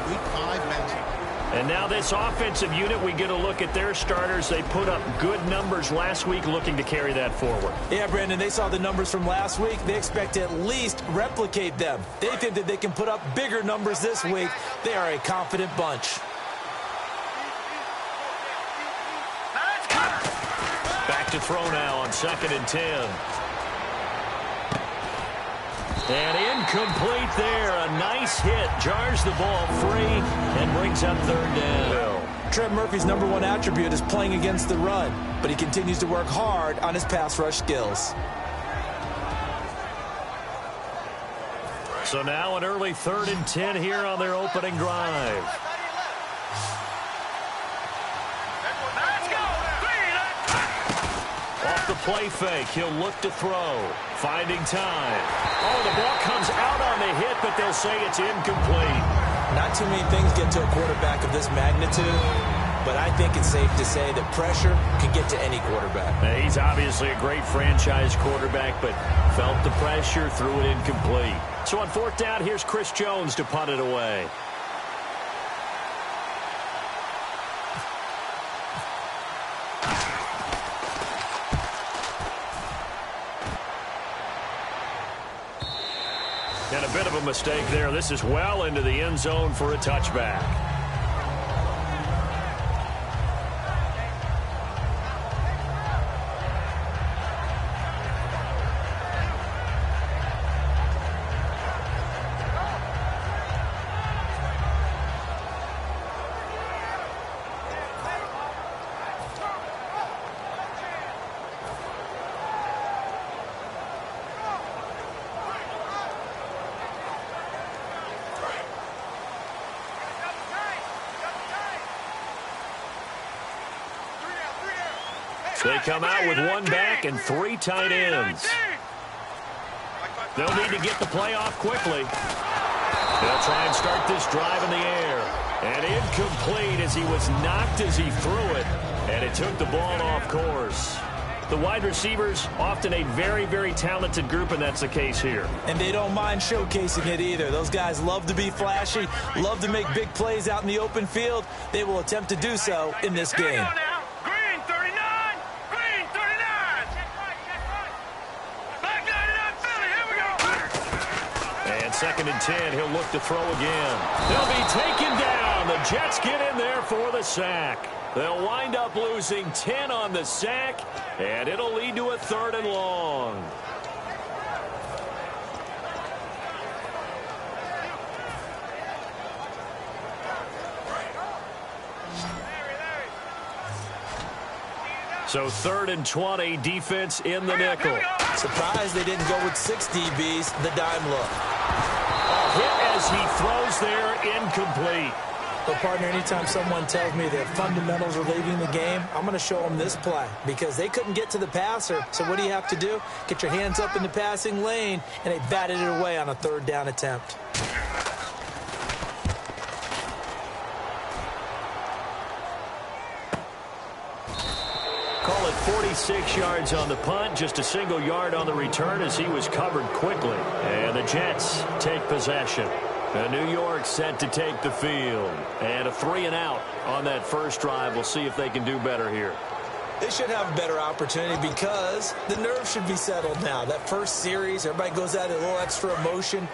Week 5 matchup. And now this offensive unit, we get a look at their starters. They put up good numbers last week, looking to carry that forward. Yeah, Brandon, they saw the numbers from last week. They expect to at least replicate them. They think that they can put up bigger numbers this week. They are a confident bunch. Back to throw now on 2nd and 10. And incomplete there. A nice hit. Jars the ball free and brings up 3rd down. Trent Murphy's #1 attribute is playing against the run, but he continues to work hard on his pass rush skills. So now an early 3rd and 10 here on their opening drive. Off the play fake, he'll look to throw. Finding time. Oh, the ball comes out on the hit, but they'll say it's incomplete. Not too many things get to a quarterback of this magnitude, but I think it's safe to say that pressure can get to any quarterback. Now, he's obviously a great franchise quarterback, but felt the pressure, threw it incomplete. So on 4th down, here's Chris Jones to punt it away. And a bit of a mistake there. This is well into the end zone for a touchback. They come out with 1 back and 3 tight ends. They'll need to get the play off quickly. They'll try and start this drive in the air. And incomplete as he was knocked as he threw it. And it took the ball off course. The wide receivers, often a very, very talented group, and that's the case here. And they don't mind showcasing it either. Those guys love to be flashy, love to make big plays out in the open field. They will attempt to do so in this game. And 2nd and 10, he'll look to throw again. They'll be taken down. The Jets get in there for the sack. They'll wind up losing 10 on the sack, and it'll lead to a 3rd and long. So 3rd and 20, defense in the nickel. Surprised they didn't go with 6 DBs, the dime look. A hit as he throws there, incomplete. But, partner, anytime someone tells me that fundamentals are leading the game, I'm going to show them this play because they couldn't get to the passer. So what do you have to do? Get your hands up in the passing lane, and they batted it away on a 3rd down attempt. Call it 46 yards on the punt, just a single yard on the return as he was covered quickly. And the Jets take possession. And New York set to take the field. And a 3-and-out on that first drive. We'll see if they can do better here. They should have a better opportunity because the nerves should be settled now. That first series, everybody goes out a little extra emotion.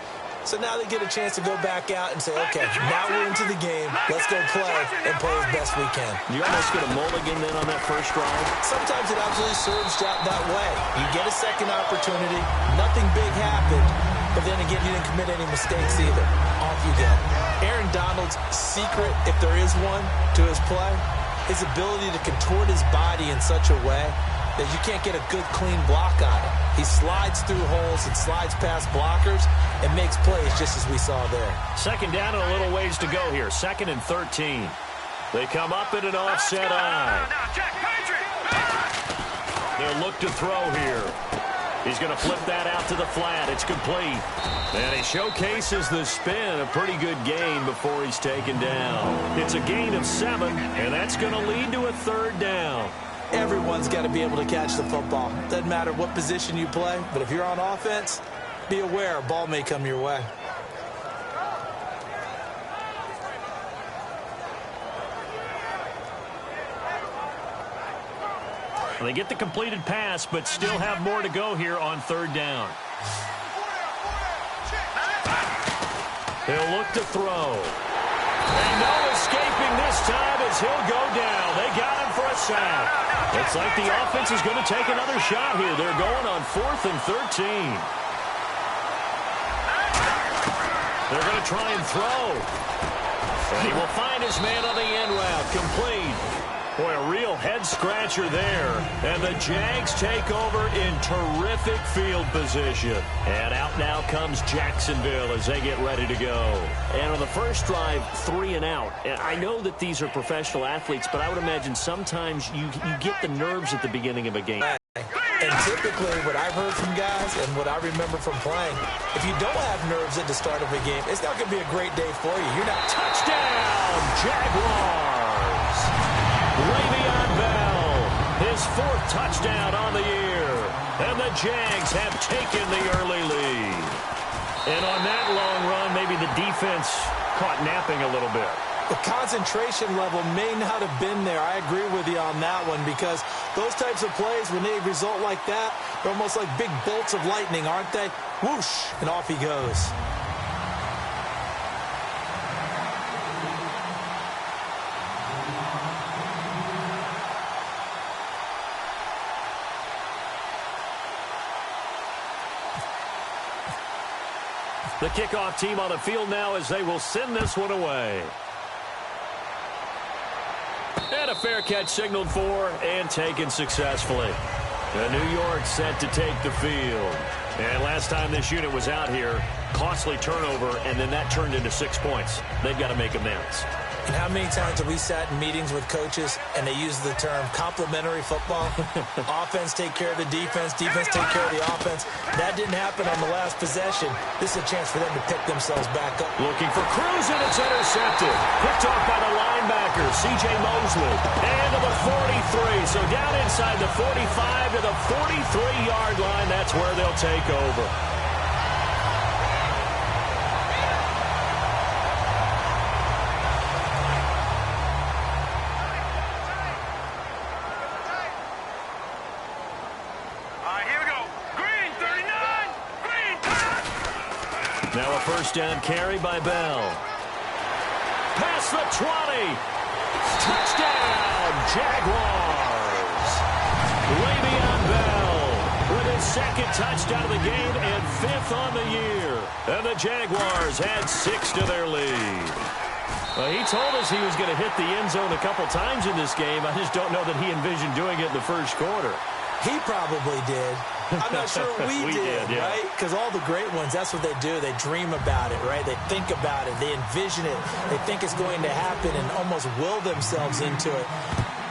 So now they get a chance to go back out and say, okay, now we're into the game. Let's go play and play as best we can. You almost get a mulligan then on that first drive? Sometimes it absolutely serves that way. You get a second opportunity. Nothing big happened. But then again, you didn't commit any mistakes either. Off you go. Aaron Donald's secret, if there is one, to his play, his ability to contort his body in such a way that you can't get a good, clean block on it. He slides through holes and slides past blockers and makes plays just as we saw there. 2nd down and a little ways to go here. 2nd and 13. They come up in an offset eye. They'll look to throw here. He's going to flip that out to the flat. It's complete. And he showcases the spin. A pretty good gain before he's taken down. It's a gain of 7, and that's going to lead to a 3rd down. Everyone's got to be able to catch the football. Doesn't matter what position you play, but if you're on offense, be aware a ball may come your way. They get the completed pass, but still have more to go here on third down. He'll look to throw. And no escaping this time as he'll go down. They got him for a sack. Looks like the offense is going to take another shot here. They're going on 4th and 13. They're going to try and throw. And he will find his man on the end route. Complete. Boy, a real head-scratcher there. And the Jags take over in terrific field position. And out now comes Jacksonville as they get ready to go. And on the first drive, 3 and out. And I know that these are professional athletes, but I would imagine sometimes you get the nerves at the beginning of a game. And typically what I've heard from guys and what I remember from playing, if you don't have nerves at the start of a game, it's not going to be a great day for you. You're not. Touchdown, Jaguars! Le'Veon Bell, his 4th touchdown on the year. And the Jags have taken the early lead. And on that long run, maybe the defense caught napping a little bit. The concentration level may not have been there. I agree with you on that one because those types of plays, when they result like that, they're almost like big bolts of lightning, aren't they? Whoosh, and off he goes. The kickoff team on the field now as they will send this one away. And a fair catch signaled for and taken successfully. The New York set to take the field. And last time this unit was out here, costly turnover, and then that turned into 6 points. They've got to make amends. And how many times have we sat in meetings with coaches and they use the term complementary football? Offense take care of the defense, defense take care of the offense. That didn't happen on the last possession. This is a chance for them to pick themselves back up. Looking for Cruz, and it's intercepted. Picked off by the linebacker, C.J. Mosley. And to the 43. So down inside the 45 to the 43-yard line. That's where they'll take over. Now a first down carry by Bell. Past the 20. Touchdown, Jaguars. Le'Veon Bell with his 2nd touchdown of the game and 5th on the year. And the Jaguars add 6 to their lead. Well, he told us he was going to hit the end zone a couple times in this game. I just don't know that he envisioned doing it in the first quarter. He probably did. I'm not sure we did, yeah. right? Because all the great ones, that's what they do. They dream about it, right? They think about it. They envision it. They think it's going to happen and almost will themselves into it.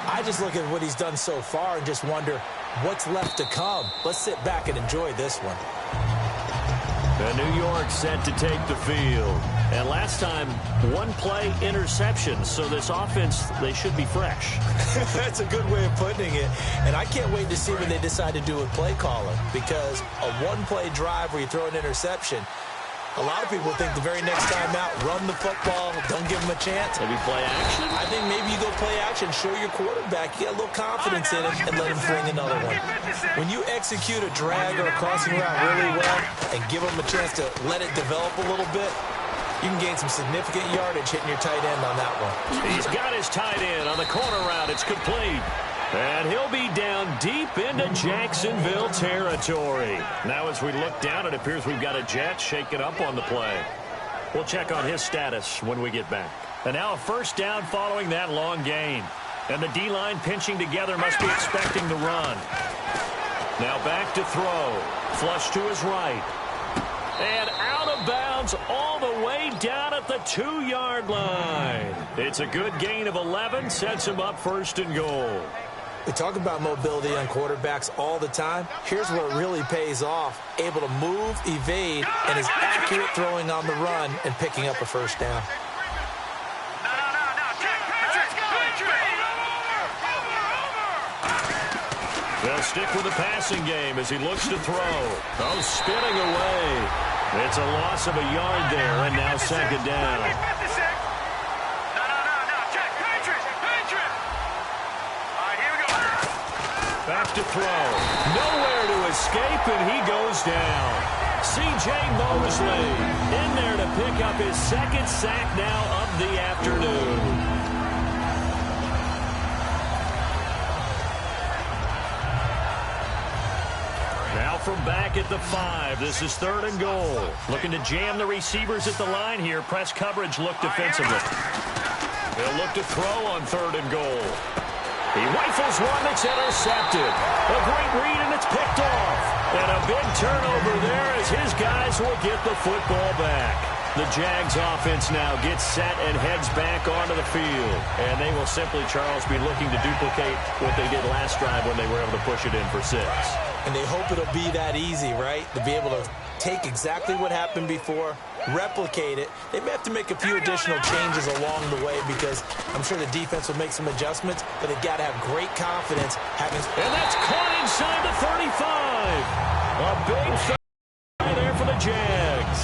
I just look at what he's done so far and just wonder what's left to come. Let's sit back and enjoy this one. The New York set to take the field. And last time, 1-play interception. So this offense, they should be fresh. That's a good way of putting it. And I can't wait to see when they decide to do with play calling. Because a 1-play drive where you throw an interception, a lot of people think the very next time out, run the football, don't give them a chance. Maybe play action? I think maybe you go play action, show your quarterback, you get a little confidence in him, and let him fling another one. When you execute a drag or a crossing route really well and give him a chance to let it develop a little bit, you can gain some significant yardage hitting your tight end on that one. He's got his tight end on the corner route. It's complete. And he'll be down deep into Jacksonville territory. Now as we look down, it appears we've got a Jet shaking up on the play. We'll check on his status when we get back. And now a first down following that long gain. And the D-line pinching together must be expecting the run. Now back to throw. Flush to his right. And out of bounds all the way down at the 2-yard line. It's a good gain of 11, sets him up 1st and goal. We talk about mobility on quarterbacks all the time. Here's where it really pays off. Able to move, evade, and is accurate throwing on the run and picking up a first down. They'll stick with the passing game as he looks to throw. Oh, spinning away. It's a loss of a yard there, and now 2nd down. Back to throw. Nowhere to escape, and he goes down. C.J. Mosley in there to pick up his second sack now of the afternoon. Now from back at the 5, this is 3rd and goal. Looking to jam the receivers at the line here. Press coverage look defensively. They'll look to throw on 3rd and goal. He rifles one that's intercepted. A great read, and it's picked off. And a big turnover there as his guys will get the football back. The Jags offense now gets set and heads back onto the field. And they will simply, Charles, be looking to duplicate what they did last drive when they were able to push it in for 6. And they hope it'll be that easy, right? To be able to take exactly what happened before, replicate it. They may have to make a few additional changes along the way because I'm sure the defense will make some adjustments, but they've got to have great confidence having... And that's caught inside the 35. A big throw there for the Jags.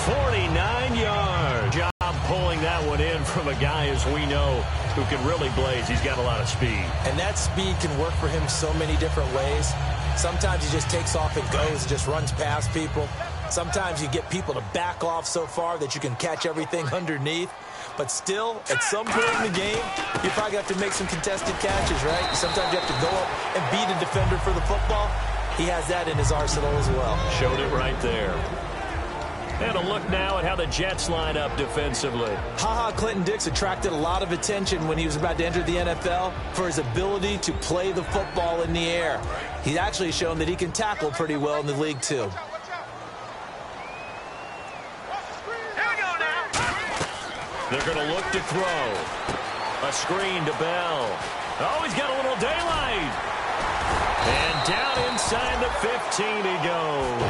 49 yards. Job pulling that one in from a guy, as we know, who can really blaze. He's got a lot of speed. And that speed can work for him so many different ways. Sometimes he just takes off and goes, just runs past people. Sometimes you get people to back off so far that you can catch everything underneath. But still, at some point in the game, you probably have to make some contested catches, right? Sometimes you have to go up and beat a defender for the football. He has that in his arsenal as well. Showed it right there. And a look now at how the Jets line up defensively. Clinton-Dix attracted a lot of attention when he was about to enter the NFL for his ability to play the football in the air. He's actually shown that he can tackle pretty well in the league, too. They're going to look to throw. A screen to Bell. Oh, he's got a little daylight. And down inside the 15 he goes.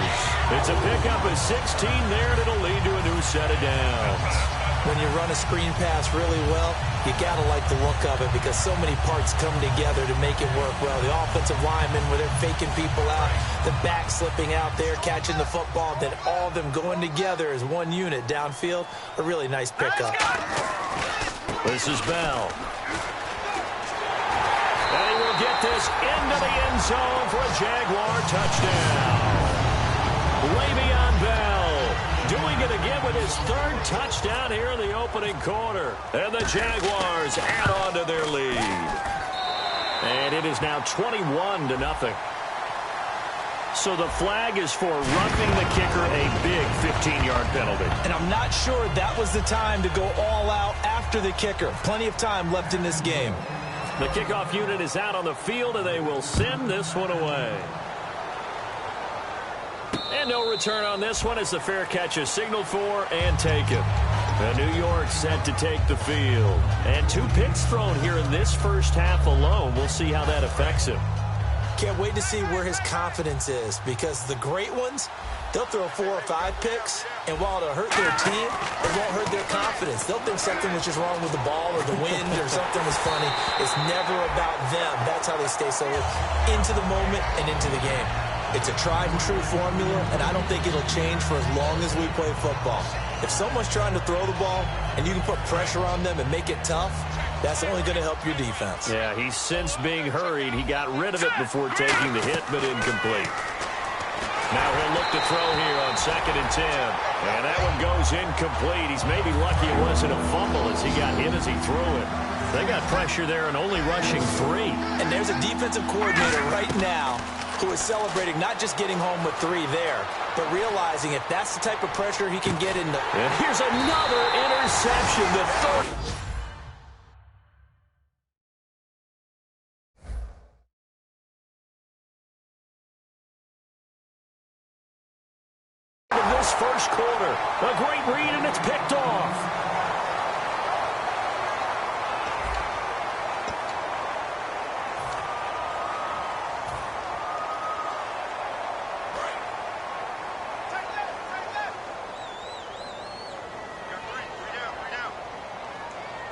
It's a pickup of 16 there, and it'll lead to a new set of downs. When you run a screen pass really well, you got to like the look of it because so many parts come together to make it work well. The offensive linemen, where they're faking people out, the back slipping out there, catching the football, then all of them going together as one unit downfield. A really nice pickup. This is Bell. And he will get this into the end zone for a Jaguar touchdown. Le'Veon Bell doing it again with his 3rd touchdown here in the opening quarter. And the Jaguars add on to their lead. And it is now 21-0. So the flag is for roughing the kicker, a big 15-yard penalty. And I'm not sure that was the time to go all out after the kicker. Plenty of time left in this game. The kickoff unit is out on the field, and they will send this one away. And no return on this one as the fair catch is signaled for and taken. And New York set to take the field. And 2 picks thrown here in this first half alone. We'll see how that affects him. Can't wait to see where his confidence is because the great ones, they'll throw 4 or 5 picks, and while it'll hurt their team, it won't hurt their confidence. They'll think something was just wrong with the ball or the wind or something was funny. It's never about them. That's how they stay so into the moment and into the game. It's a tried-and-true formula, and I don't think it'll change for as long as we play football. If someone's trying to throw the ball and you can put pressure on them and make it tough, that's only going to help your defense. Yeah, he's since being hurried. He got rid of it before taking the hit, but incomplete. Now he'll look to throw here on 2nd and 10. And that one goes incomplete. He's maybe lucky it wasn't a fumble as he got hit as he threw it. They got pressure there and only rushing 3. And there's a defensive coordinator right now who is celebrating not just getting home with 3 there, but realizing if that's the type of pressure he can get in the... And here's another interception, the 3rd. This first quarter, a great read, and it's picked off.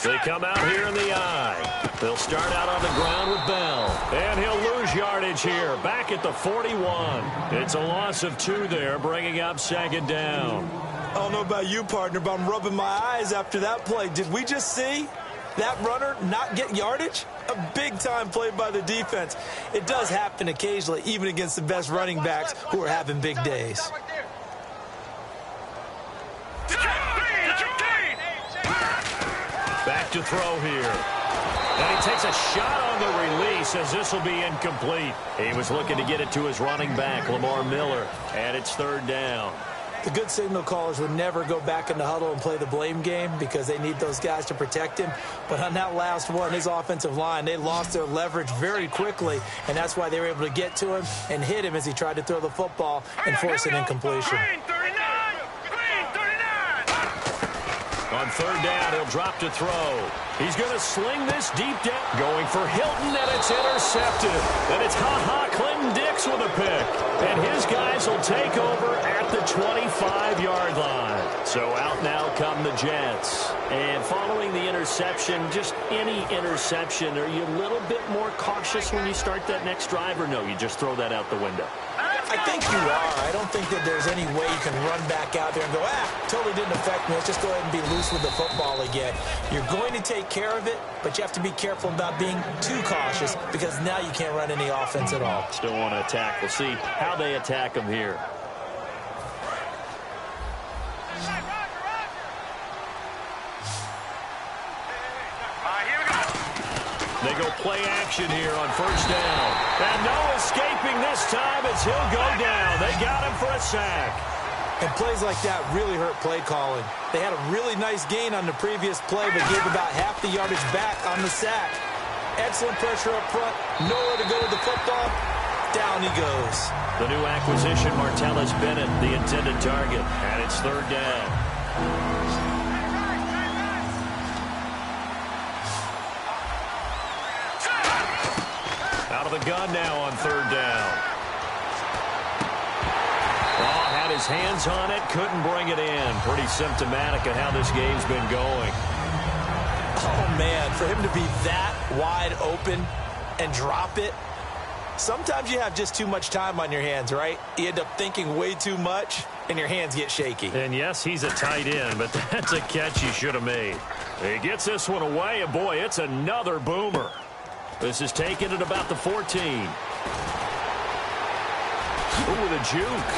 They come out here in the eye. They'll start out on the ground with Bell. And he'll lose yardage here, back at the 41. It's a loss of 2 there, bringing up 2nd down. I don't know about you, partner, but I'm rubbing my eyes after that play. Did we just see that runner not get yardage? A big-time play by the defense. It does happen occasionally, even against the best running backs who are having big days. Back to throw here. And he takes a shot on the release as this will be incomplete. He was looking to get it to his running back, Lamar Miller, and it's third down. The good signal callers would never go back in the huddle and play the blame game because they need those guys to protect him. But on that last one, his offensive line, they lost their leverage very quickly, and that's why they were able to get to him and hit him as he tried to throw the football and force an incompletion. On third down, he'll drop to throw. He's going to sling this deep down. Going for Hilton, and it's intercepted. And it's Clinton Dix with a pick. And his guys will take over at the 25-yard line. So out now come the Jets. And following the interception, just any interception, are you a little bit more cautious when you start that next drive, or no, you just throw that out the window? I think you are. I don't think that there's any way you can run back out there and go, totally didn't affect me. Let's just go ahead and be loose with the football again. You're going to take care of it, but you have to be careful about being too cautious because now you can't run any offense at all. Still want to attack. We'll see how they attack them here. They go play action here on first down. And no escaping this time as he'll go down. They got him for a sack. And plays like that really hurt play calling. They had a really nice gain on the previous play, but gave about half the yardage back on the sack. Excellent pressure up front. Nowhere to go with the football. Down he goes. The new acquisition, Martellus Bennett, the intended target. And it's third down. Out of the gun now on third down. Had his hands on it, couldn't bring it in. Pretty symptomatic of how this game's been going. Oh, man, for him to be that wide open and drop it. Sometimes you have just too much time on your hands, right? You end up thinking way too much, and your hands get shaky. And, yes, he's a tight end, but that's a catch he should have made. He gets this one away, and, boy, it's another boomer. This is taken at about the 14. Ooh, with a juke.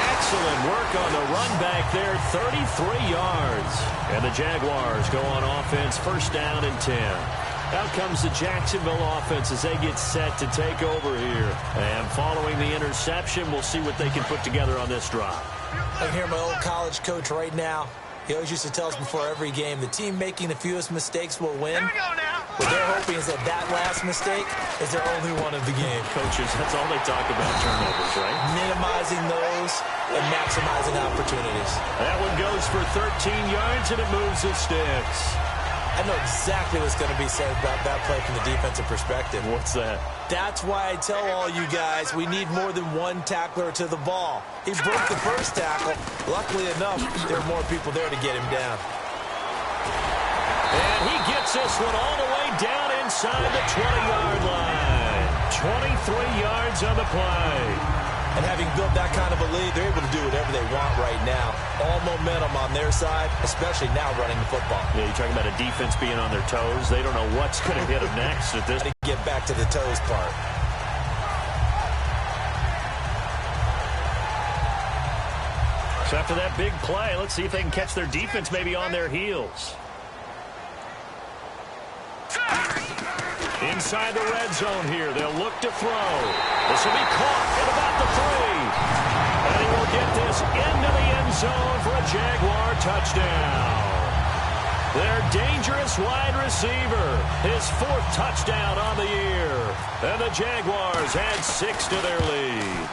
Excellent work on the run back there, 33 yards. And the Jaguars go on offense, first down and 10. Out comes the Jacksonville offense as they get set to take over here. And following the interception, we'll see what they can put together on this drive. I hear my old college coach right now. He always used to tell us before every game, the team making the fewest mistakes will win. Here we go now. What they're hoping is that last mistake is their only one of the game. Coaches, that's all they talk about, turnovers, right? Minimizing those and maximizing opportunities. That one goes for 13 yards, and it moves the sticks. I know exactly what's going to be said about that play from the defensive perspective. What's that? That's why I tell all you guys we need more than one tackler to the ball. He broke the first tackle. Luckily enough, there are more people there to get him down. And he gets this one all the way down inside the 20-yard line. 23 yards on the play. And having built that kind of a lead, they're able to do whatever they want right now. All momentum on their side, especially now running the football. Yeah, you're talking about a defense being on their toes. They don't know what's going to hit them next at this. To get back to the toes part. So after that big play, let's see if they can catch their defense maybe on their heels. Inside the red zone here, they'll look to throw. This will be caught at about the 3. And he will get this into the end zone for a Jaguar touchdown. Their dangerous wide receiver, his 4th touchdown on the year. And the Jaguars add 6 to their lead.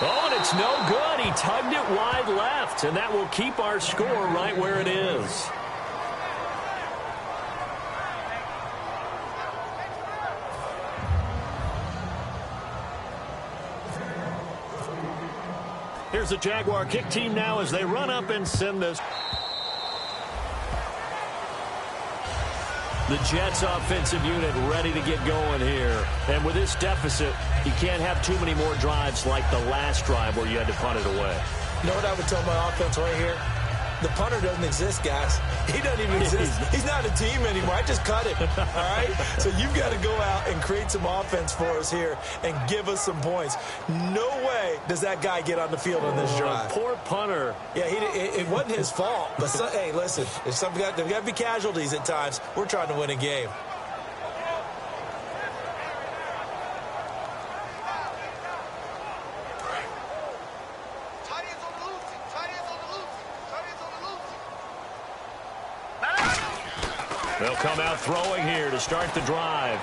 Oh, and it's no good. He tugged it wide left, and that will keep our score right where it is. Here's the Jaguar kick team now as they run up and send this. The Jets offensive unit ready to get going here. And with this deficit, you can't have too many more drives like the last drive where you had to punt it away. You know what I would tell my offense right here? The punter doesn't exist, guys. He doesn't even exist. He's not a team anymore. I just cut it, all right? So you've got to go out and create some offense for us here and give us some points. No way does that guy get on the field on this drive. Poor punter. Yeah, it wasn't his fault. But, hey, listen, there's got to be casualties at times. We're trying to win a game. They'll come out throwing here to start the drive.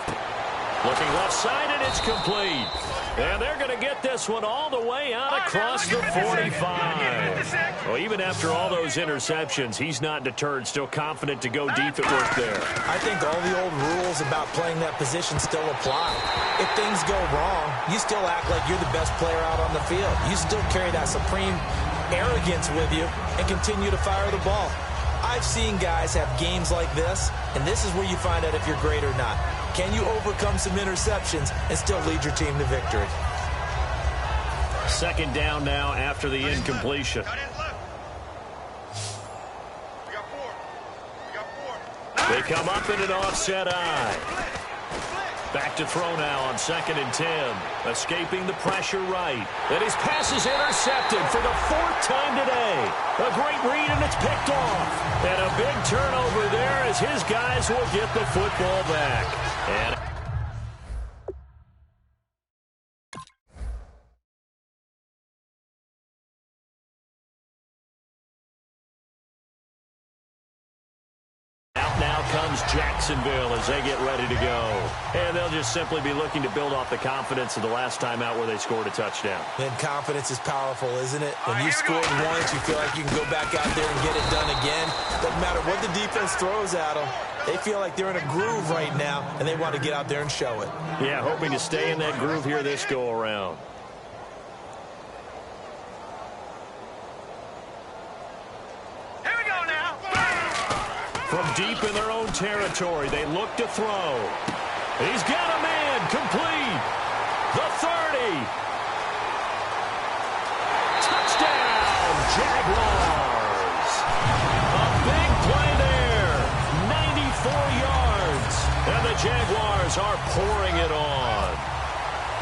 Looking left side, and it's complete. And they're going to get this one all the way out across the 45. Well, even after all those interceptions, he's not deterred, still confident to go deep at work there. I think all the old rules about playing that position still apply. If things go wrong, you still act like you're the best player out on the field. You still carry that supreme arrogance with you and continue to fire the ball. I've seen guys have games like this, and this is where you find out if you're great or not. Can you overcome some interceptions and still lead your team to victory? Second down now after the incompletion. They come up in an offset eye. Back to throw now on 2nd and 10. Escaping the pressure right. And his pass is intercepted for the 4th time today. A great read, and it's picked off. And a big turnover there as his guys will get the football back. And comes Jacksonville as they get ready to go. And they'll just simply be looking to build off the confidence of the last time out where they scored a touchdown. And confidence is powerful, isn't it? When you scored once, you feel like you can go back out there and get it done again. Doesn't matter what the defense throws at them. They feel like they're in a groove right now, and they want to get out there and show it. Yeah, hoping to stay in that groove here this go-around. From deep in their own territory, they look to throw. He's got a man, complete. The 30. Touchdown, Jaguars. A big play there, 94 yards. And the Jaguars are pouring it on.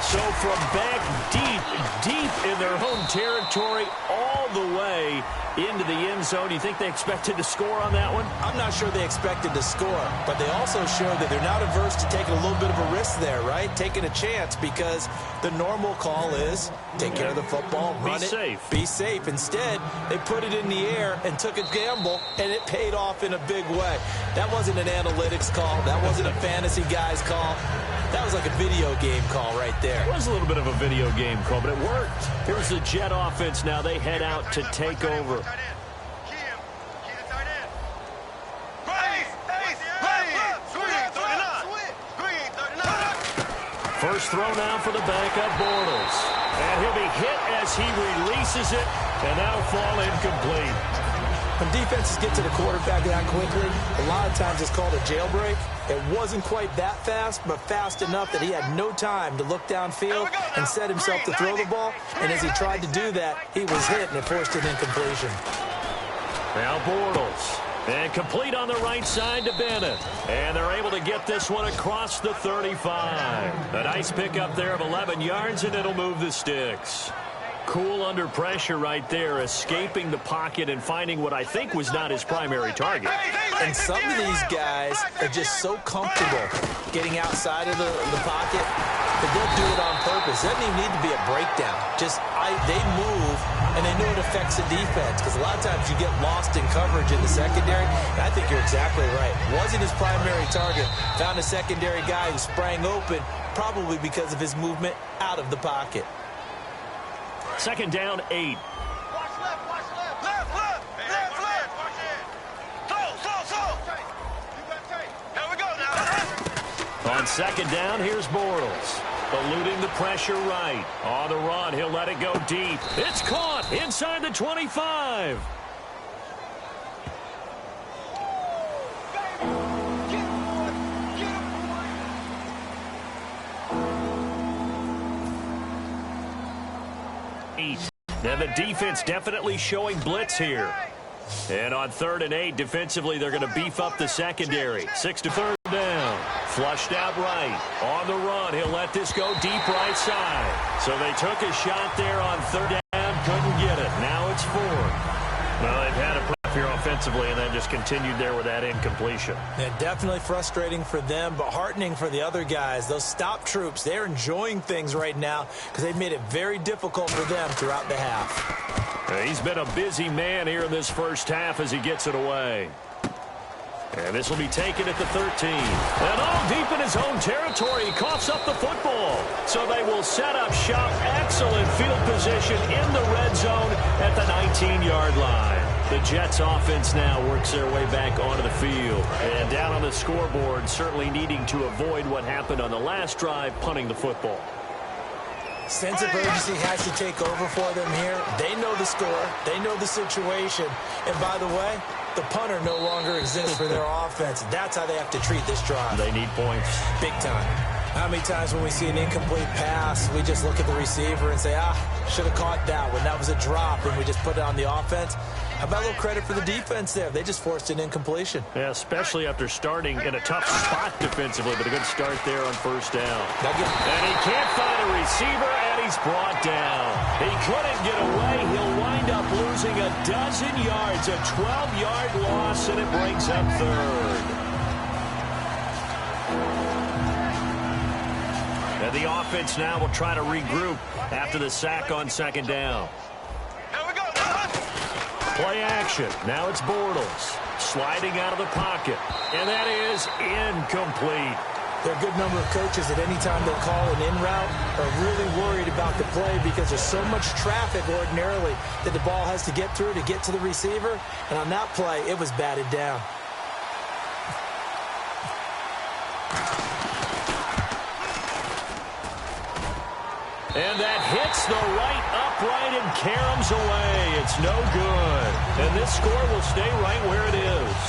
So from back deep in their home territory, all the way into the end zone. You think they expected to score on that one? I'm not sure they expected to score, but they also showed that they're not averse to taking a little bit of a risk there, right? Taking a chance, because the normal call is take care of the football, run it, be safe. Instead, they put it in the air and took a gamble, and it paid off in a big way. That wasn't an analytics call. That wasn't a fantasy guy's call. That was like a video game call right there. It was a little bit of a video game call, but it worked. Here's the Jet offense now. They head out to take over. First throw now for the backup Bortles. And he'll be hit as he releases it, and that'll fall incomplete. When defenses get to the quarterback that quickly, a lot of times it's called a jailbreak. It wasn't quite that fast, but fast enough that he had no time to look downfield and set himself to throw the ball. And as he tried to do that, he was hit, and it forced an incompletion. Now Bortles. And complete on the right side to Bennett. And they're able to get this one across the 35. A nice pickup there of 11 yards, and it'll move the sticks. Cool under pressure right there, escaping the pocket and finding what I think was not his primary target. And some of these guys are just so comfortable getting outside of the pocket that they'll do it on purpose. It doesn't even need to be a breakdown. Just they move, and they know it affects the defense, because a lot of times you get lost in coverage in the secondary. And I think you're exactly right. Wasn't his primary target. Found a secondary guy who sprang open, probably because of his movement out of the pocket. Second down, 8. Watch left, watch left. Left. Watch it. Slow. You got tape. Here we go now. On second down, here's Bortles. Eluding the pressure right. On the run, he'll let it go deep. It's caught inside the 25. Now the defense definitely showing blitz here. And on 3rd and 8, defensively, they're going to beef up the secondary. 6 to 3rd down. Flushed out right. On the run, he'll let this go deep right side. So they took a shot there on 3rd down, couldn't get it. Now it's 4th. Well, they've had a prep here offensively and then just continued there with that incompletion. Yeah, definitely frustrating for them, but heartening for the other guys. Those stop troops, they're enjoying things right now because they've made it very difficult for them throughout the half. He's been a busy man here in this first half as he gets it away. And this will be taken at the 13. And all deep in his own territory, he coughs up the football. So they will set up shop. Excellent field position in the red zone at the 19-yard line. The Jets offense now works their way back onto the field. And down on the scoreboard, certainly needing to avoid what happened on the last drive, punting the football. Sense of urgency has to take over for them here. They know the score. They know the situation. And by the way, the punter no longer exists for their offense. That's how they have to treat this drive. They need points. Big time. How many times when we see an incomplete pass, we just look at the receiver and say, should have caught that one. That was a drop, and we just put it on the offense. How about a little credit for the defense there? They just forced an incompletion. Yeah, especially after starting in a tough spot defensively, but a good start there on 1st down. And he can't find a receiver, and he's brought down. He couldn't get away. He'll wind up losing a dozen yards, a 12-yard loss, and it brings up 3rd. And the offense now will try to regroup after the sack on 2nd down. Play action. Now it's Bortles sliding out of the pocket. And that is incomplete. There are a good number of coaches that any time they call an in route are really worried about the play because there's so much traffic ordinarily that the ball has to get through to get to the receiver. And on that play, it was batted down. And that hits the right upright and caroms away. It's no good. And this score will stay right where it is.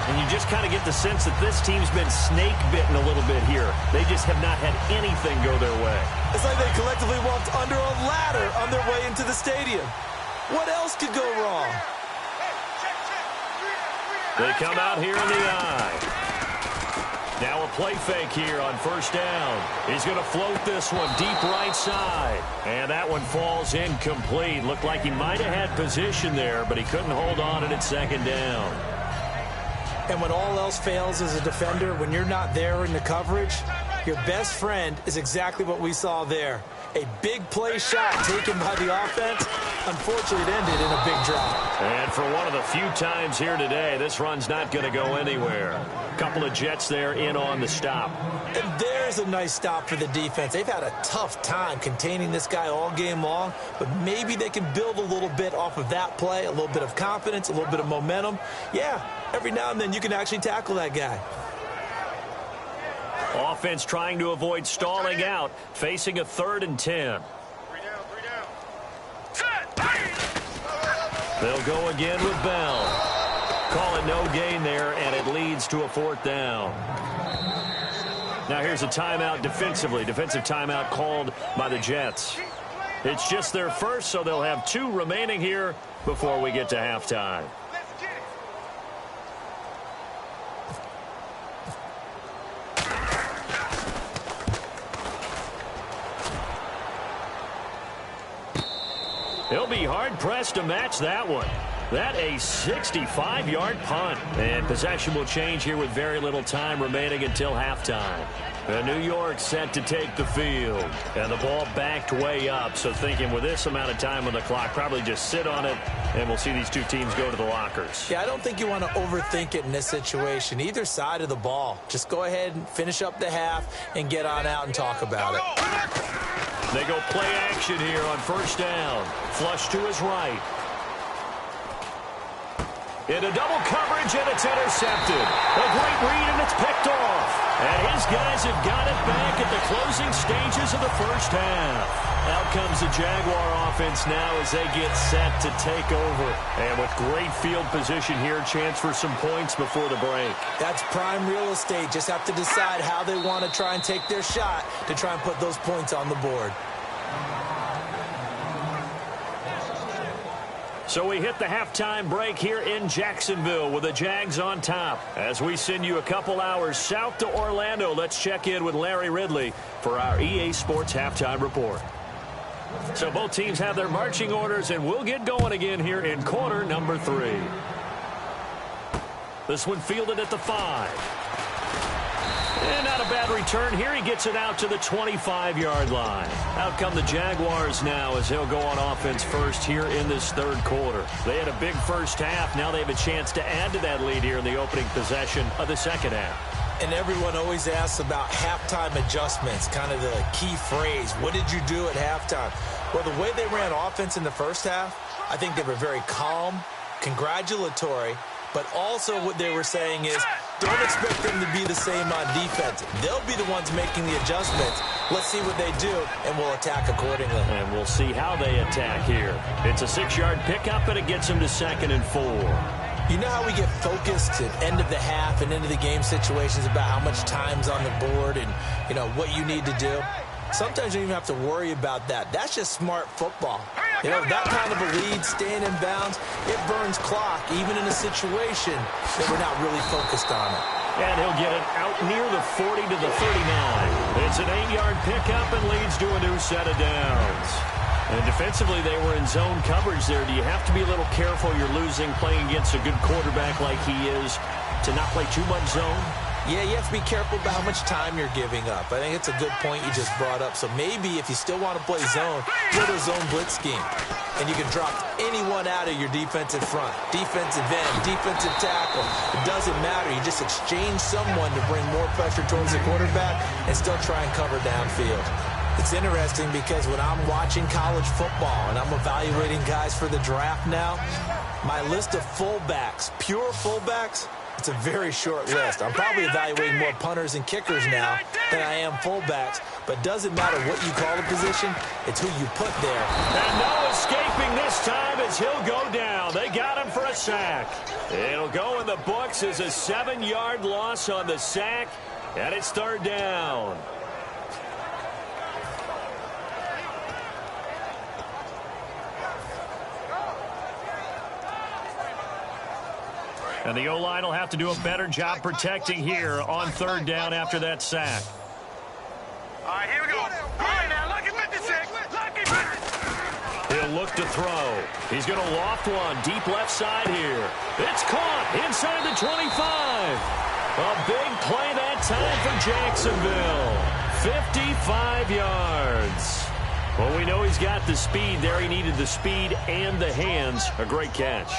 And you just kind of get the sense that this team's been snake-bitten a little bit here. They just have not had anything go their way. It's like they collectively walked under a ladder on their way into the stadium. What else could go wrong? They come out here in the eye. Now a play fake here on 1st down. He's going to float this one deep right side. And that one falls incomplete. Looked like he might have had position there, but he couldn't hold on at 2nd down. And when all else fails as a defender, when you're not there in the coverage, your best friend is exactly what we saw there. A big play shot taken by the offense. Unfortunately, it ended in a big drop. And for one of the few times here today, this run's not going to go anywhere. A couple of Jets there in on the stop. And there's a nice stop for the defense. They've had a tough time containing this guy all game long, but maybe they can build a little bit off of that play, a little bit of confidence, a little bit of momentum. Yeah, every now and then you can actually tackle that guy. Offense trying to avoid stalling out, facing a 3rd and 10. They'll go again with Bell. Call it no gain there, and it leads to a 4th down. Now here's a timeout defensively. Defensive timeout called by the Jets. It's just their first, so they'll have 2 remaining here before we get to halftime. He'll be hard-pressed to match that one. That a 65-yard punt. And possession will change here with very little time remaining until halftime. And New York set to take the field. And the ball backed way up. So thinking with this amount of time on the clock, probably just sit on it, and we'll see these 2 teams go to the lockers. Yeah, I don't think you want to overthink it in this situation. Either side of the ball. Just go ahead and finish up the half and get on out and talk about it. They go play action here on 1st down. Flush to his right. Into double coverage, and it's intercepted. A great read, and it's picked off. And his guys have got it back at the closing stages of the first half. Out comes the Jaguar offense now as they get set to take over. And with great field position here, chance for some points before the break. That's prime real estate. Just have to decide how they want to try and take their shot to try and put those points on the board. So we hit the halftime break here in Jacksonville with the Jags on top. As we send you a couple hours south to Orlando, let's check in with Larry Ridley for our EA Sports Halftime Report. So both teams have their marching orders, and we'll get going again here in quarter number 3. This one fielded at the 5. And not a bad return here. He gets it out to the 25-yard line. Out come the Jaguars now as they'll go on offense first here in this third quarter. They had a big first half. Now they have a chance to add to that lead here in the opening possession of the second half. And everyone always asks about halftime adjustments, kind of the key phrase. What did you do at halftime? Well, the way they ran offense in the first half, I think they were very calm, congratulatory, but also what they were saying is, don't expect them to be the same on defense. They'll be the ones making the adjustments. Let's see what they do, and we'll attack accordingly. And we'll see how they attack here. It's a 6-yard pickup, and it gets them to 2nd and 4. You know how we get focused at end of the half and into the game situations about how much time's on the board and, you know, what you need to do? Sometimes you don't even have to worry about that. That's just smart football. You know, that kind of a lead, staying in bounds, it burns clock, even in a situation that we're not really focused on it. And he'll get it out near the 40 to the 39. It's an 8-yard pickup and leads to a new set of downs. And defensively, they were in zone coverage there. Do you have to be a little careful you're losing playing against a good quarterback like he is to not play too much zone? Yeah, you have to be careful about how much time you're giving up. I think it's a good point you just brought up. So maybe if you still want to play zone, go to a zone blitz scheme. And you can drop anyone out of your defensive front. Defensive end, defensive tackle. It doesn't matter. You just exchange someone to bring more pressure towards the quarterback and still try and cover downfield. It's interesting because when I'm watching college football and I'm evaluating guys for the draft now, my list of fullbacks, pure fullbacks, it's a very short list. I'm probably evaluating more punters and kickers now than I am fullbacks, but doesn't matter what you call a position, it's who you put there. And no escaping this time as he'll go down. They got him for a sack. It'll go in the books as a 7-yard loss on the sack, and it's 3rd down. And the O-line will have to do a better job protecting here on 3rd down after that sack. All right, here we go. All right, now, lucky 56. Lucky 56. He'll look to throw. He's going to loft one deep left side here. It's caught inside the 25. A big play that time for Jacksonville. 55 yards. Well, we know he's got the speed there. He needed the speed and the hands. A great catch.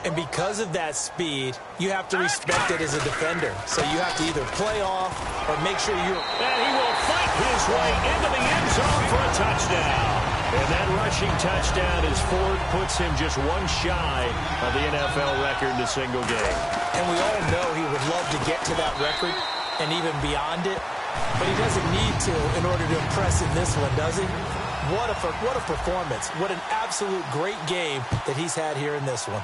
And because of that speed, you have to respect it as a defender. So you have to either play off or make sure you're... And he will fight his way into the end zone for a touchdown. And that rushing touchdown as Ford puts him just one shy of the NFL record in a single game. And we all know he would love to get to that record and even beyond it. But he doesn't need to in order to impress in this one, does he? What a performance. What an absolute great game that he's had here in this one.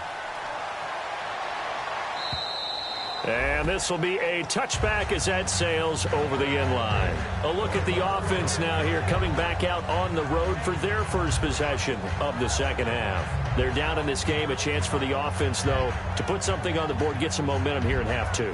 And this will be a touchback as that sails over the end line. A look at the offense now here, coming back out on the road for their first possession of the second half. They're down in this game. A chance for the offense, though, to put something on the board, get some momentum here in half 2.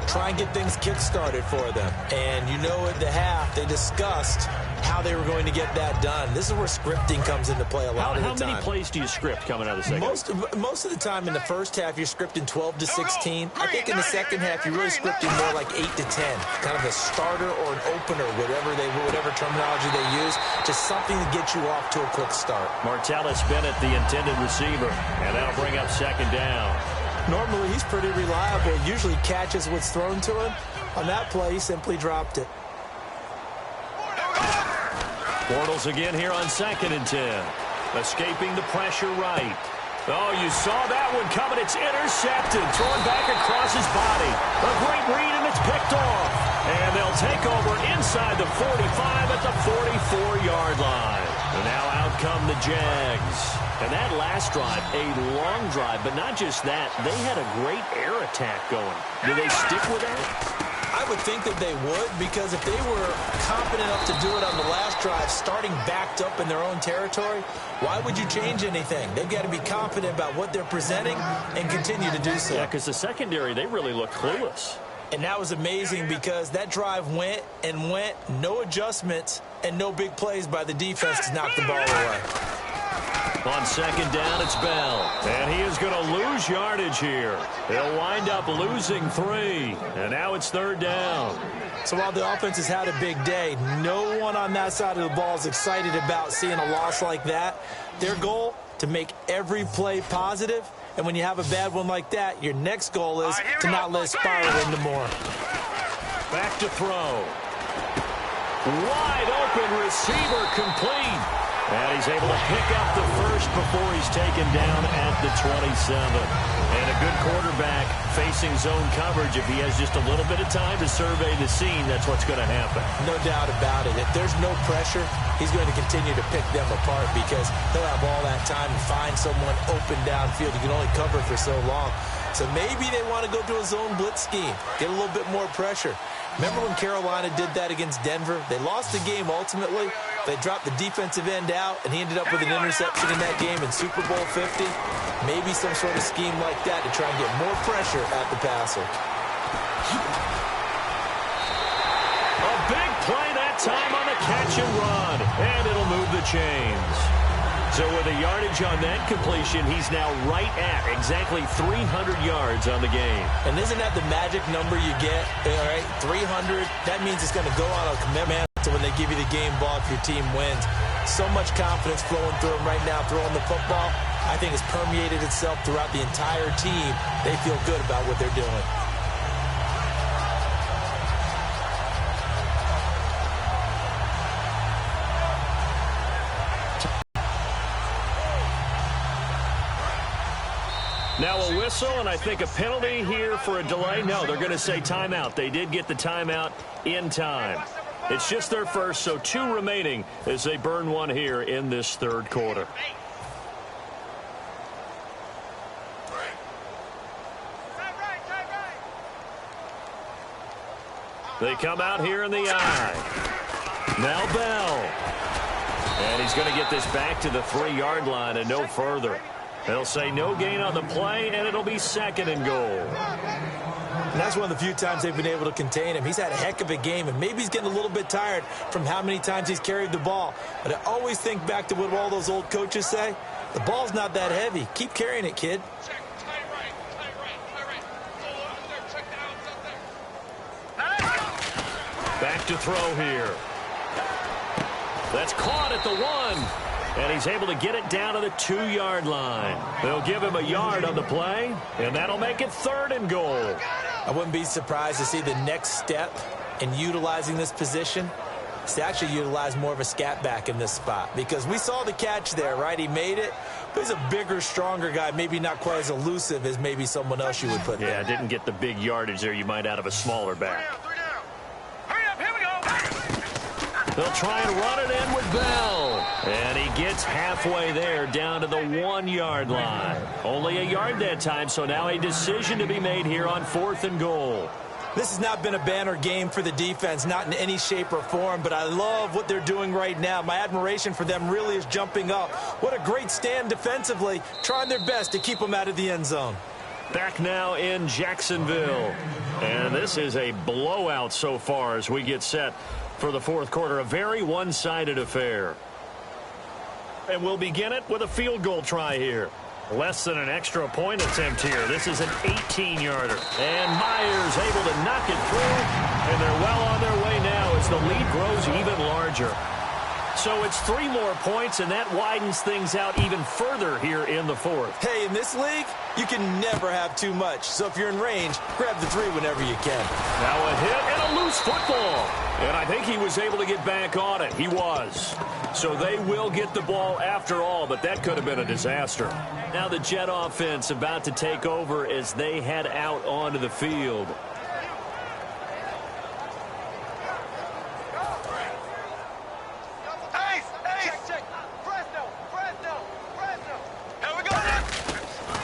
Try and get things kick-started for them. And you know at the half, they discussed how they were going to get that done. This is where scripting comes into play a lot of the time. How many plays do you script coming out of the second half? Most of the time in the first half, you're scripting 12 to 16. I think in the second half, you're really scripting more like 8 to 10. Kind of a starter or an opener, whatever terminology they use. Just something to get you off to a quick start. Martellus Bennett, the intended receiver. And that'll bring up 2nd down. Normally, he's pretty reliable. Usually catches what's thrown to him. On that play, he simply dropped it. Bortles again here on 2nd and 10. Escaping the pressure right. Oh, you saw that one coming. It's intercepted. Thrown back across his body. A great read, and it's picked off. And they'll take over inside the 45 at the 44-yard line. And now out come the Jags. And that last drive, a long drive, but not just that. They had a great air attack going. Do they stick with that? I would think that they would, because if they were confident enough to do it on the last drive, starting backed up in their own territory, why would you change anything? They've got to be confident about what they're presenting and continue to do so. Yeah, because the secondary, they really looked clueless. And that was amazing because that drive went and went, no adjustments, and no big plays by the defense to knock the ball away. On second down, it's Bell. And he is going to lose yardage here. He'll wind up losing 3. And now it's third down. So while the offense has had a big day, no one on that side of the ball is excited about seeing a loss like that. Their goal, to make every play positive. And when you have a bad one like that, your next goal is to not let it spiral into more. Back to throw. Wide open receiver, complete. And he's able to pick up the first before he's taken down at the 27. And a good quarterback facing zone coverage. If he has just a little bit of time to survey the scene, that's what's going to happen. No doubt about it. If there's no pressure, he's going to continue to pick them apart because he'll have all that time to find someone open downfield. You can only cover for so long. So maybe they want to go to a zone blitz scheme, get a little bit more pressure. Remember when Carolina did that against Denver? They lost the game ultimately. They dropped the defensive end out, and he ended up with an interception in that game in Super Bowl 50. Maybe some sort of scheme like that to try and get more pressure at the passer. A big play that time on the catch and run, and it'll move the chains. So with a yardage on that completion, he's now right at exactly 300 yards on the game. And isn't that the magic number you get? All right, 300. That means it's going to go on a commitment to when they give you the game ball if your team wins. So much confidence flowing through him right now, throwing the football. I think it's permeated itself throughout the entire team. They feel good about what they're doing. Now a whistle, and I think a penalty here for a delay. No, they're going to say timeout. They did get the timeout in time. It's just their first, so 2 remaining as they burn one here in this third quarter. They come out here in the eye. Now Bell. And he's going to get this back to the 3-yard line and no further. They'll say no gain on the play, and it'll be second and goal. And that's one of the few times they've been able to contain him. He's had a heck of a game, and maybe he's getting a little bit tired from how many times he's carried the ball. But I always think back to what all those old coaches say. The ball's not that heavy. Keep carrying it, kid. Back to throw here. That's caught at the 1. And he's able to get it down to the 2-yard line. They'll give him a yard on the play, and that'll make it third and goal. I wouldn't be surprised to see the next step in utilizing this position is to actually utilize more of a scat back in this spot. Because we saw the catch there, right? He made it, but he's a bigger, stronger guy, maybe not quite as elusive as maybe someone else you would put there. Yeah, didn't get the big yardage there you might out of a smaller back. They'll try and run it in with Bell. And he gets halfway there down to the 1-yard line. Only a yard that time, so now a decision to be made here on 4th and goal. This has not been a banner game for the defense, not in any shape or form, but I love what they're doing right now. My admiration for them really is jumping up. What a great stand defensively, trying their best to keep them out of the end zone. Back now in Jacksonville. And this is a blowout so far as we get set for the fourth quarter. A very one-sided affair. And we'll begin it with a field goal try here. Less than an extra point attempt here. This is an 18-yarder. And Myers able to knock it through. And they're well on their way now as the lead grows even larger. So it's 3 more points, and that widens things out even further here in the fourth. Hey, in this league, you can never have too much. So if you're in range, grab the 3 whenever you can. Now a hit and a loose football. And I think he was able to get back on it. He was. So they will get the ball after all, but that could have been a disaster. Now the Jet offense about to take over as they head out onto the field.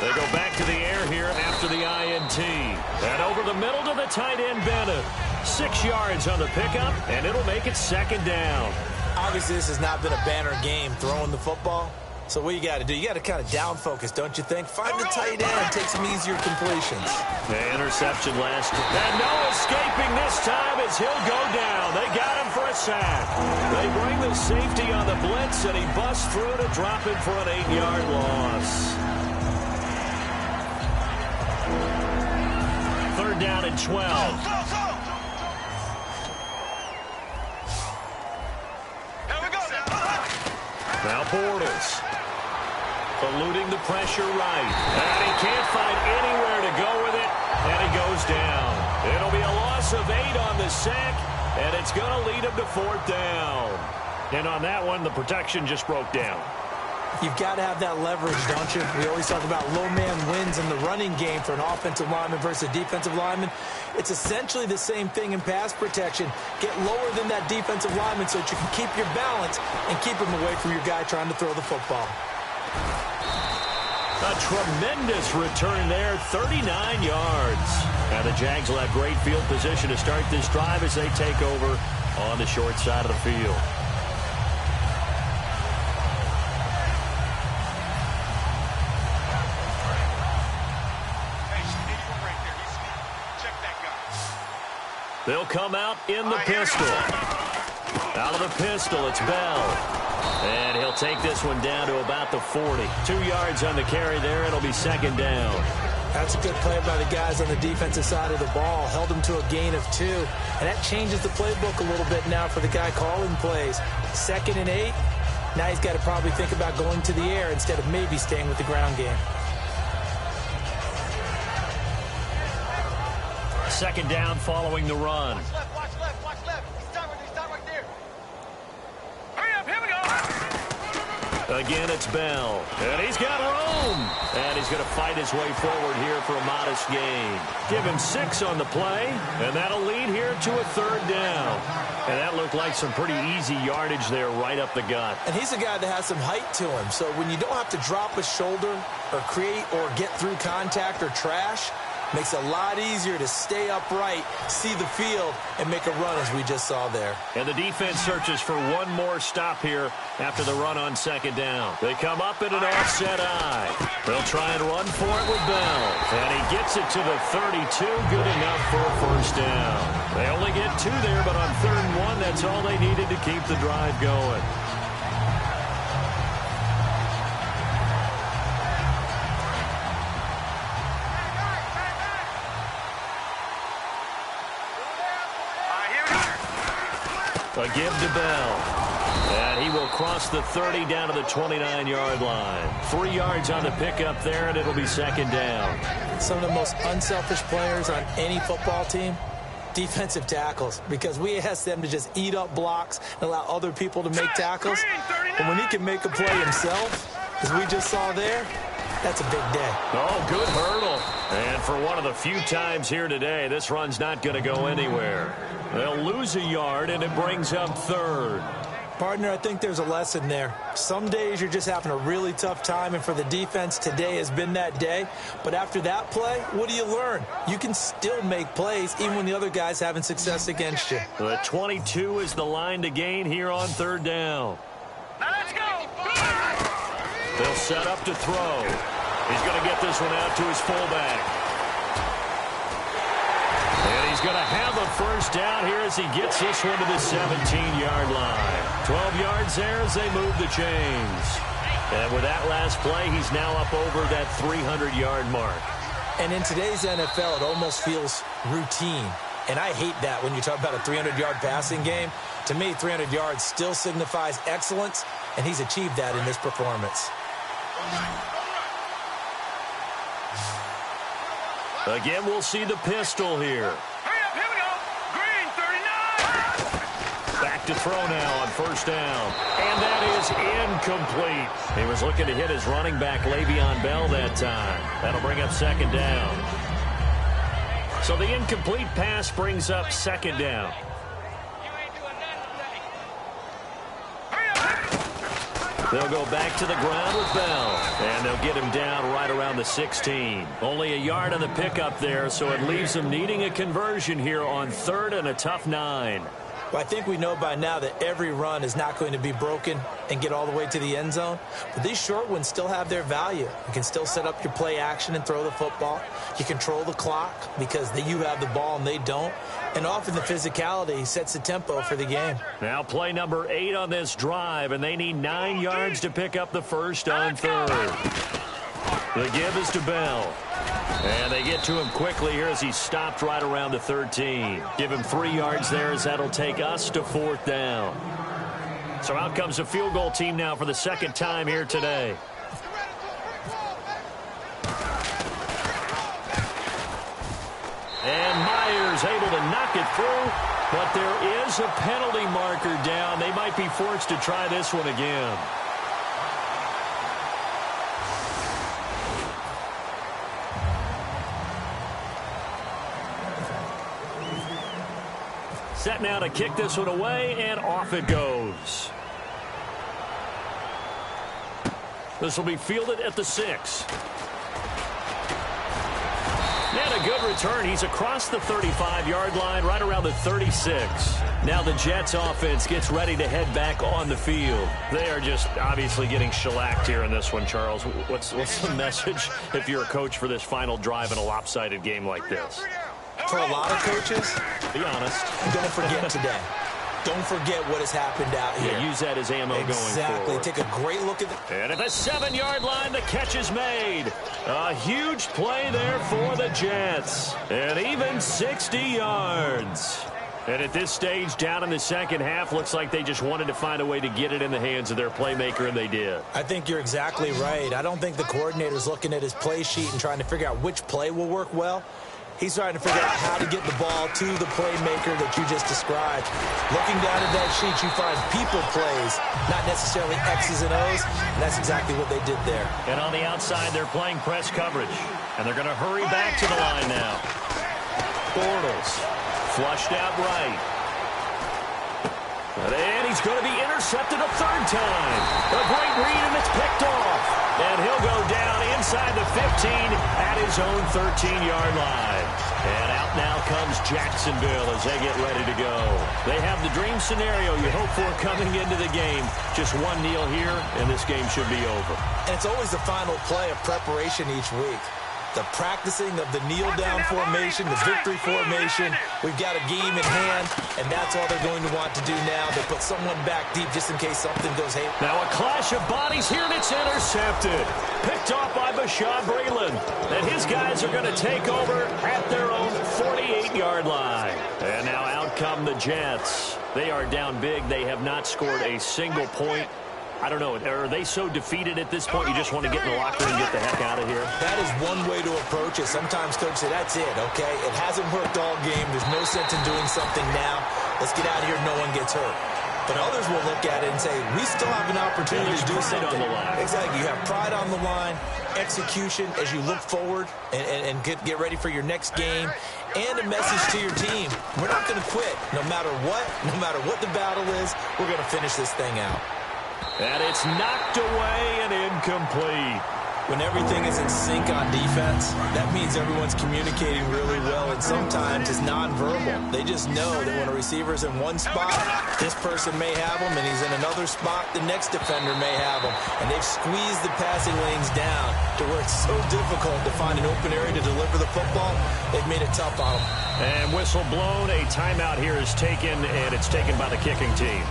They go back to the air here after the INT. And over the middle to the tight end, Bennett. 6 yards on the pickup, and it'll make it second down. Obviously, this has not been a banner game throwing the football. So what you got to do, you got to kind of down focus, don't you think? Find the tight end, take some easier completions. The interception last, and no escaping this time as he'll go down. They got him for a sack. They bring the safety on the blitz, and he busts through to drop him for an 8-yard loss. Third down and 12. Now Bortles. Eluding the pressure right. And he can't find anywhere to go with it. And he goes down. It'll be a loss of 8 on the sack. And it's going to lead him to 4th down. And on that one, the protection just broke down. You've got to have that leverage, don't you? We always talk about low man wins in the running game for an offensive lineman versus a defensive lineman. It's essentially the same thing in pass protection. Get lower than that defensive lineman so that you can keep your balance and keep him away from your guy trying to throw the football. A tremendous return there, 39 yards. And the Jags will have great field position to start this drive as they take over on the short side of the field. They'll come out in the pistol. Out of the pistol, it's Bell. And he'll take this one down to about the 40. 2 yards on the carry there. It'll be second down. That's a good play by the guys on the defensive side of the ball. Held him to a gain of 2. And that changes the playbook a little bit now for the guy calling plays. 2nd and 8. Now he's got to probably think about going to the air instead of maybe staying with the ground game. Second down following the run. Watch left, watch left. Stop right there. Hurry up, here we go. Again, it's Bell. And he's got room. And he's going to fight his way forward here for a modest gain. Give him 6 on the play, and that'll lead here to a 3rd down. And that looked like some pretty easy yardage there right up the gut. And he's a guy that has some height to him. So when you don't have to drop a shoulder or create or get through contact or trash, makes it a lot easier to stay upright, see the field, and make a run as we just saw there. And the defense searches for one more stop here after the run on second down. They come up in an offset eye. They'll try and run for it with Bell. And he gets it to the 32. Good enough for a 1st down. They only get 2 there, but on 3rd and 1, that's all they needed to keep the drive going. A give to Bell. And he will cross the 30 down to the 29-yard line. 3 yards on the pickup there, and it'll be second down. Some of the most unselfish players on any football team, defensive tackles, because we ask them to just eat up blocks and allow other people to make tackles. And when he can make a play himself, as we just saw there, that's a big day. Oh, good hurdle. And for one of the few times here today, this run's not going to go anywhere. They'll lose a yard, and it brings up 3rd. Partner, I think there's a lesson there. Some days you're just having a really tough time, and for the defense, today has been that day. But after that play, what do you learn? You can still make plays even when the other guy's having success against you. The 22 is the line to gain here on 3rd down. Now let's go. They'll set up to throw. He's going to get this one out to his fullback. And he's going to have a 1st down here as he gets this one to the 17-yard line. 12 yards there as they move the chains. And with that last play, he's now up over that 300-yard mark. And in today's NFL, it almost feels routine. And I hate that when you talk about a 300-yard passing game. To me, 300 yards still signifies excellence, and he's achieved that in this performance. Again, we'll see the pistol here. Hurry up, here we go. Green, 39. Back to throw now on 1st down. And that is incomplete. He was looking to hit his running back, Le'Veon Bell, that time. That'll bring up 2nd down. So the incomplete pass brings up 2nd down. They'll go back to the ground with Bell. And And they'll get him down right around the 16. Only a yard on the pickup there, so it leaves them needing a conversion here on 3rd and a tough 9. Well, I think we know by now that every run is not going to be broken and get all the way to the end zone. But these short ones still have their value. You can still set up your play action and throw the football. You control the clock because you have the ball and they don't. And often the physicality sets the tempo for the game. Now play number 8 on this drive, and they need 9 yards to pick up the first on 3rd. The give is to Bell. And they get to him quickly here as he stopped right around the 13. Give him 3 yards there as that'll take us to 4th down. So out comes the field goal team now for the second time here today. And Myers able to knock it through, but there is a penalty marker down. They might be forced to try this one again. Set now to kick this one away, and off it goes. This will be fielded at the 6. And a good return. He's across the 35-yard line, right around the 36. Now the Jets offense gets ready to head back on the field. They are just obviously getting shellacked here in this one, Charles. What's the message if you're a coach for this final drive in a lopsided game like this? For a lot of coaches, be honest, don't forget today. Don't forget what has happened out here. Yeah, use that as ammo going forward. Take a great look at the... And at the 7-yard line, the catch is made. A huge play there for the Jets. And even 60 yards. And at this stage, down in the second half, looks like they just wanted to find a way to get it in the hands of their playmaker, and they did. I think you're exactly right. I don't think the coordinator's looking at his play sheet and trying to figure out which play will work well. He's trying to figure out how to get the ball to the playmaker that you just described. Looking down at that sheet, you find people plays, not necessarily X's and O's, and that's exactly what they did there. And on the outside, they're playing press coverage, and they're going to hurry back to the line now. Bortles flushed out right. And he's going to be intercepted a 3rd time. A great read, and it's picked off. And he'll go down inside the 15 at his own 13-yard line. And out now comes Jacksonville as they get ready to go. They have the dream scenario you hope for coming into the game. Just one kneel here, and this game should be over. And it's always the final play of preparation each week. The practicing of the kneel-down formation, the victory formation. We've got a game in hand, and that's all they're going to want to do now. They put someone back deep just in case something goes haywire. Now a clash of bodies here, and it's intercepted. Picked off by Bashaud Breeland. And his guys are going to take over at their own 48-yard line. And now out come the Jets. They are down big. They have not scored a single point. I don't know, are they so defeated at this point you just want to get in the locker room and get the heck out of here? That is one way to approach it. Sometimes coaches say, that's it, okay? It hasn't worked all game. There's no sense in doing something now. Let's get out of here. No one gets hurt. But others will look at it and say, we still have an opportunity to do something. On the line. Exactly. You have pride on the line, execution as you look forward and get ready for your next game, and a message to your team. We're not going to quit. No matter what the battle is, we're going to finish this thing out. And it's knocked away and incomplete. When everything is in sync on defense, that means everyone's communicating really well, and sometimes it's nonverbal. They just know that when a receiver's in one spot, this person may have him, and he's in another spot, the next defender may have him. And they've squeezed the passing lanes down to where it's so difficult to find an open area to deliver the football. They've made it tough on them. And whistle blown, a timeout here is taken, and it's taken by the kicking team.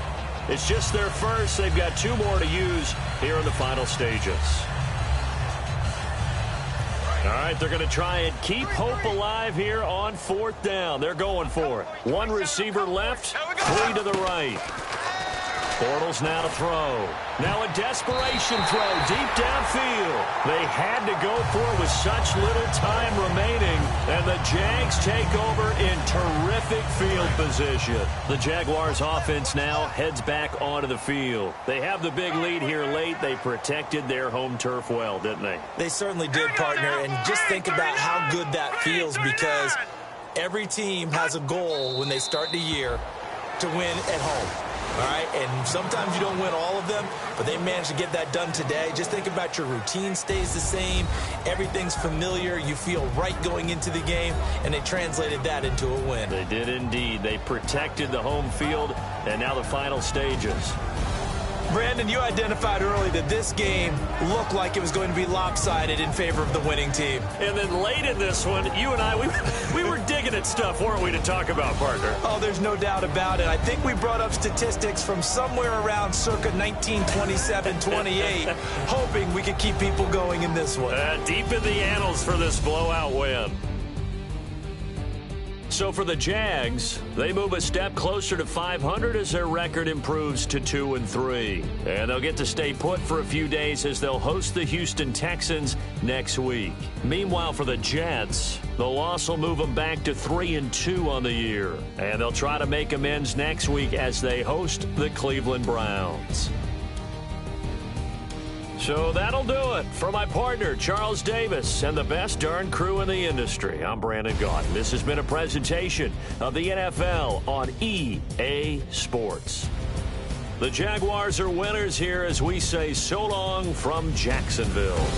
It's just their first. They've got 2 more to use here in the final stages. All right, they're going to try and keep hope alive here on 4th down. They're going for it. 1 receiver left, 3 to the right. Bortles now to throw. Now a desperation throw deep downfield. They had to go for it with such little time remaining, and the Jags take over in terrific field position. The Jaguars offense now heads back onto the field. They have the big lead here late. They protected their home turf well, didn't they? They certainly did, partner, and just think about how good that feels, because every team has a goal when they start the year to win at home. All right, and sometimes you don't win all of them, but they managed to get that done today. Just think about your routine stays the same. Everything's familiar. You feel right going into the game, and they translated that into a win. They did indeed. They protected the home field, and now the final stages. Brandon, you identified early that this game looked like it was going to be lopsided in favor of the winning team. And then late in this one, you and I, we were digging at stuff, weren't we, to talk about, partner? Oh, there's no doubt about it. I think we brought up statistics from somewhere around circa 1927-28, hoping we could keep people going in this one. Deep in the annals for this blowout win. So for the Jags, they move a step closer to 500 as their record improves to 2-3. And they'll get to stay put for a few days as they'll host the Houston Texans next week. Meanwhile, for the Jets, the loss will move them back to 3-2 on the year. And they'll try to make amends next week as they host the Cleveland Browns. So that'll do it. For my partner, Charles Davis, and the best darn crew in the industry, I'm Brandon Gaudin. This has been a presentation of the NFL on EA Sports. The Jaguars are winners here as we say so long from Jacksonville.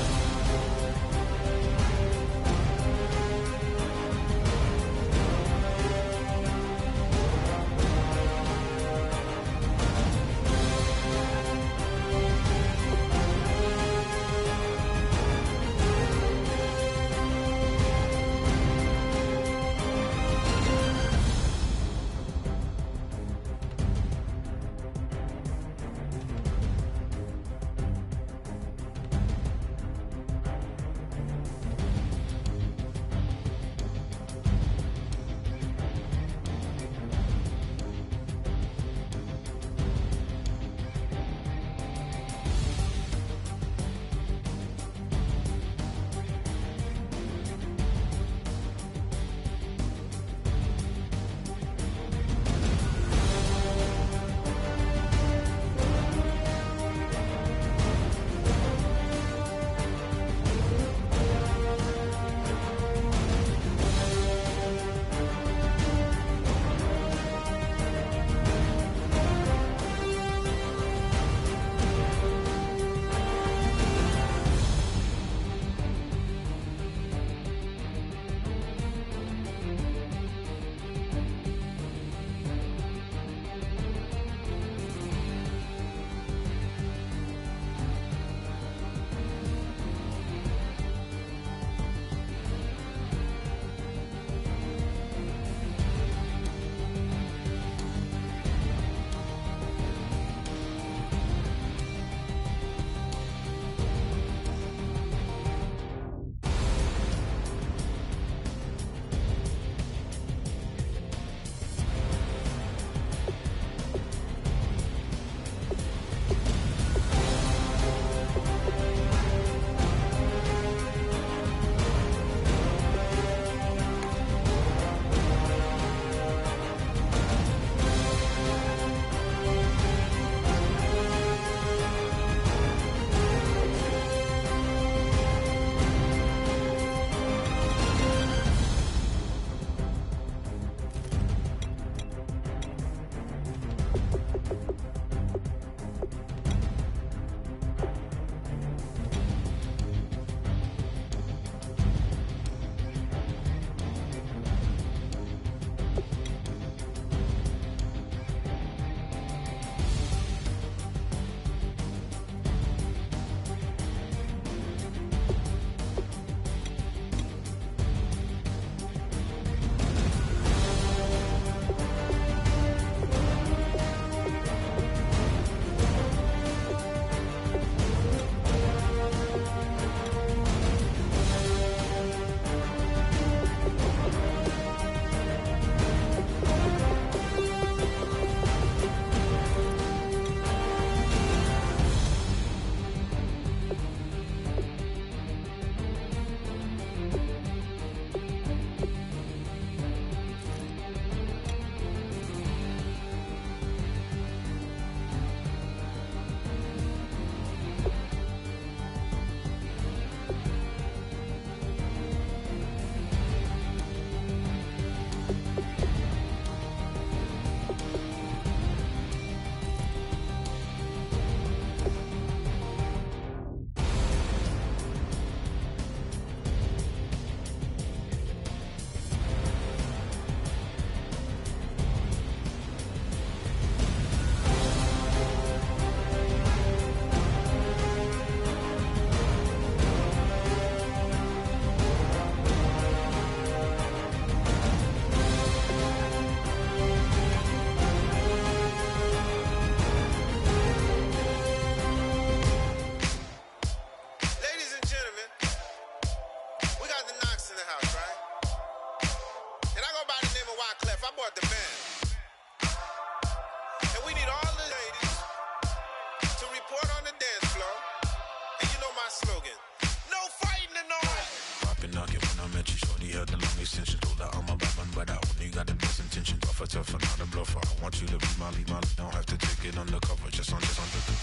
extension. Told her I'm a bad man, but I only got the best intention. Tougher, not a bluffer. I want you to be my lead, don't have to take it undercover. Just on the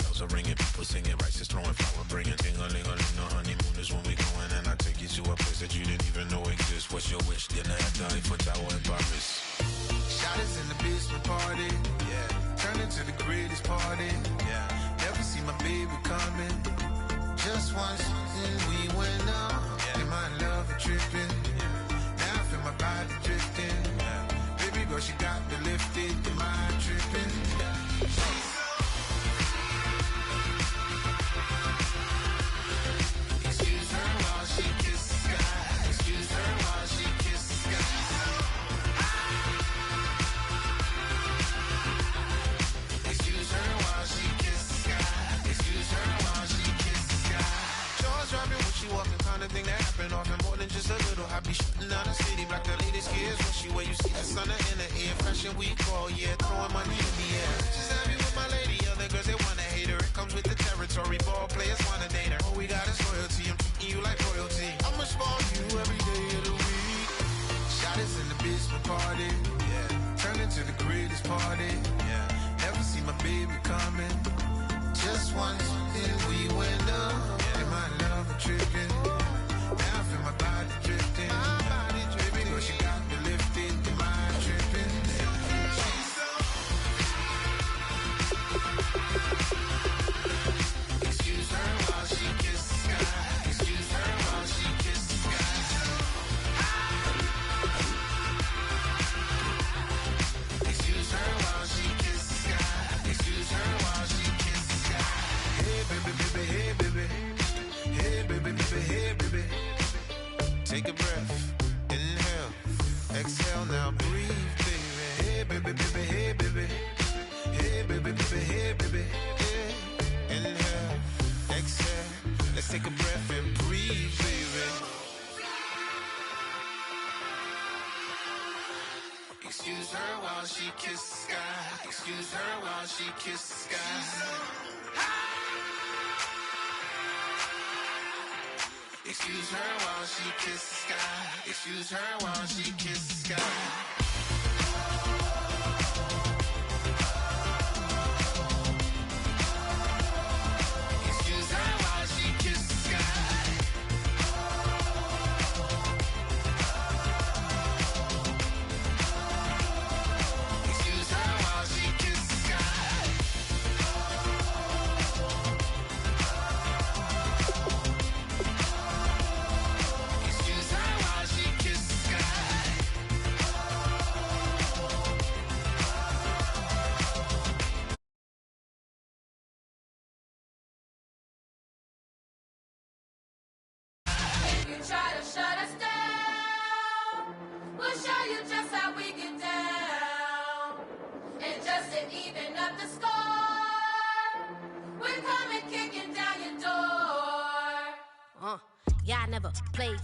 bells are ringing, people singing, rice is throwing, flower bringing. Ding-a-ling-a-ling, the honeymoon is when we going, and I take you to a place that you didn't even know exists. What's your wish? Dinner at the Eiffel Tower in Paris. Shot us in the basement party, yeah. Turned into the greatest party, yeah. Never see my baby coming. Just once, and we went up. Yeah. In my love a tripping, yeah. Now I feel my body drifting, yeah. Baby girl, she got me lifted. Am I tripping? Yeah. Excuse her while she kisses the sky. Excuse her while she kisses the sky. Excuse her while she kisses the sky. Excuse her while she kisses the sky. Jaws dropping when she walking, kind of thing that happen often more than just a little. I be shutting down the city, black the latest gears. When she where you see the sun in the air, fashion week all year, throwing money in the air. Just happy with my lady, other girls they wanna hate her. It comes with the territory, ball players wanna date her. All we got is loyalty, I'm treating you like royalty. I'ma spoil you every day of the week. Shot us in the basement party, yeah. Turned into the greatest party, yeah. Never see my baby coming. Just once, and we went up. Yeah. And my love a tripping. Now I feel my body drifting. My body drifting. Baby girl, she got me lifted. Am I tripping? Excuse her while she kisses the sky. Excuse her while she kisses the sky. Excuse her while she kisses the sky. Excuse her while she kisses the sky. Hey baby, baby, hey baby. Hey baby, baby, hey baby. Take a breath, inhale, exhale, now breathe, baby. Hey baby, baby, hey baby. Hey baby, baby, hey baby. Hey. Inhale, exhale, let's take a breath and breathe, baby. Excuse her while she kisses the sky. Excuse her while she kisses the sky. Excuse her while she kisses the sky. Excuse her while she kisses the sky. Excuse her while she kisses the sky. Excuse her while she kisses the sky. Excuse her while she kisses the sky. If you try to shut us down, we'll show you just how we get down. And just to even up the score, we're coming kicking down your door. Yeah, I never played